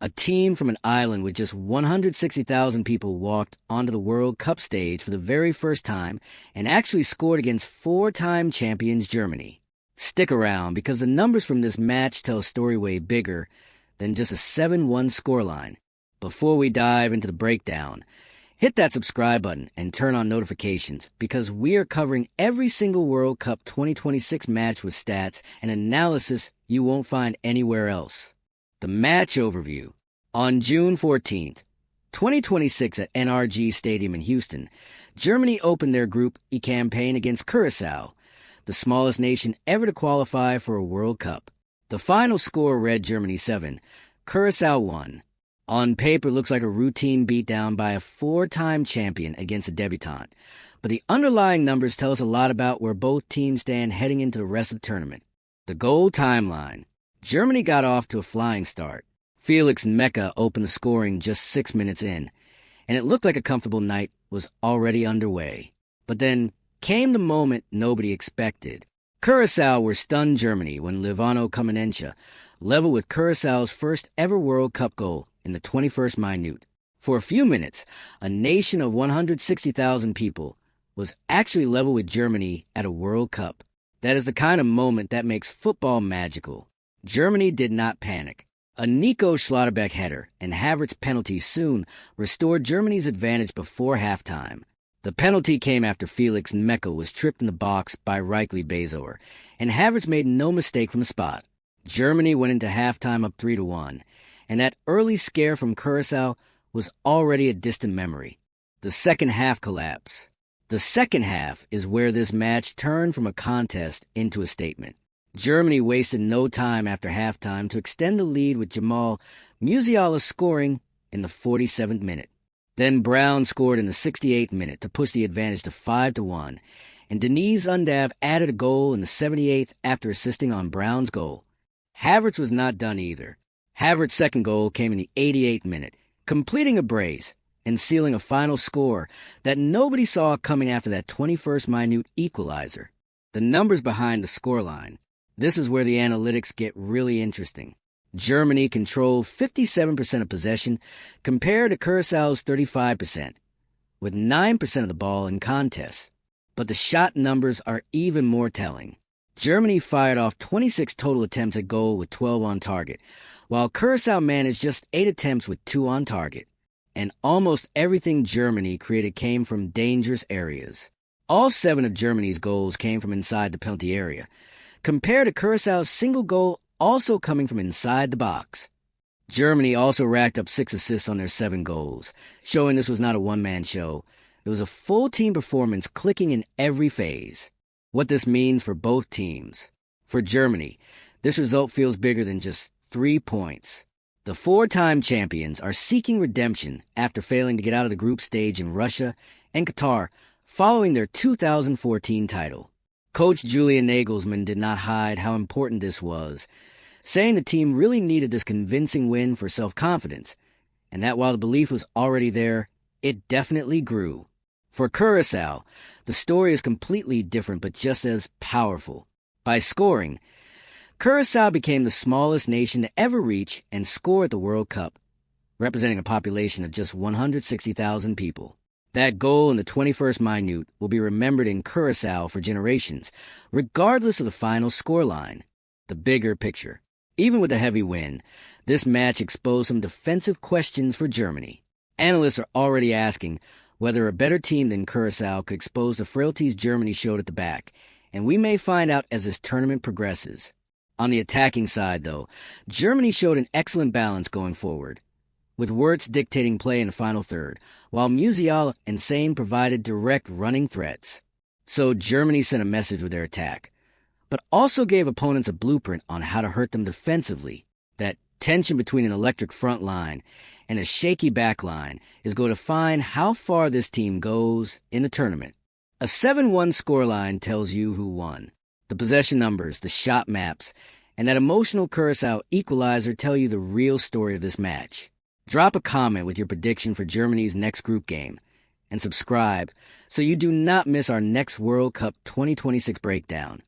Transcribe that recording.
A team from an island with just 160,000 people walked onto the World Cup stage for the very first time and actually scored against four-time champions Germany. Stick around, because the numbers from this match tell a story way bigger than just a 7-1 scoreline. Before we dive into the breakdown, hit that subscribe button and turn on notifications, because we are covering every single World Cup 2026 match with stats and analysis you won't find anywhere else. The match overview. On June 14th, 2026 at NRG Stadium in Houston, Germany opened their Group E campaign against Curaçao, the smallest nation ever to qualify for a World Cup. The final score read Germany 7, Curaçao 1. On paper, it looks like a routine beatdown by a four-time champion against a debutante, but the underlying numbers tell us a lot about where both teams stand heading into the rest of the tournament. The goal timeline. Germany got off to a flying start. Felix Mecca opened the scoring just 6 minutes in, and it looked like a comfortable night was already underway. But then came the moment nobody expected. Curaçao were stunned Germany when Livano Comenencha leveled with Curaçao's first ever World Cup goal in the 21st minute. For a few minutes, a nation of 160,000 people was actually level with Germany at a World Cup. That is the kind of moment that makes football magical. Germany did not panic. A Nico Schlotterbeck header and Havertz's penalty soon restored Germany's advantage before halftime. The penalty came after Felix Mecca was tripped in the box by Reichly Bezoer, and Havertz made no mistake from the spot. Germany went into halftime up 3-1, and that early scare from Curaçao was already a distant memory. The second half collapse. The second half is where this match turned from a contest into a statement. Germany wasted no time after halftime to extend the lead with Jamal Musiala scoring in the 47th minute. Then Brown scored in the 68th minute to push the advantage to 5-1, and Deniz Undav added a goal in the 78th after assisting on Brown's goal. Havertz was not done either. Havertz's second goal came in the 88th minute, completing a brace and sealing a final score that nobody saw coming after that 21st minute equalizer. The numbers behind the scoreline. This is where the analytics get really interesting. Germany controlled 57% of possession compared to Curaçao's 35%, with 9% of the ball in contests. But the shot numbers are even more telling. Germany fired off 26 total attempts at goal with 12 on target, while Curaçao managed just 8 attempts with 2 on target. And almost everything Germany created came from dangerous areas. All 7 of Germany's goals came from inside the penalty area, compared to Curaçao's single goal also coming from inside the box. Germany also racked up 6 assists on their 7 goals, showing this was not a one-man show. It was a full team performance clicking in every phase. What this means for both teams. For Germany, this result feels bigger than just 3 points. The four-time champions are seeking redemption after failing to get out of the group stage in Russia and Qatar following their 2014 title. Coach Julian Nagelsmann did not hide how important this was, saying the team really needed this convincing win for self-confidence, and that while the belief was already there, it definitely grew. For Curaçao, the story is completely different but just as powerful. By scoring, Curaçao became the smallest nation to ever reach and score at the World Cup, representing a population of just 160,000 people. That goal in the 21st minute will be remembered in Curaçao for generations, regardless of the final scoreline. The bigger picture. Even with a heavy win, this match exposed some defensive questions for Germany. Analysts are already asking whether a better team than Curaçao could expose the frailties Germany showed at the back, and we may find out as this tournament progresses. On the attacking side, though, Germany showed an excellent balance going forward, with Wirtz dictating play in the final third, while Musiala and Sane provided direct running threats. So Germany sent a message with their attack, but also gave opponents a blueprint on how to hurt them defensively. That tension between an electric front line and a shaky back line is going to define how far this team goes in the tournament. A 7-1 scoreline tells you who won. The possession numbers, the shot maps, and that emotional Curaçao equalizer tell you the real story of this match. Drop a comment with your prediction for Germany's next group game, and subscribe so you do not miss our next World Cup 2026 breakdown.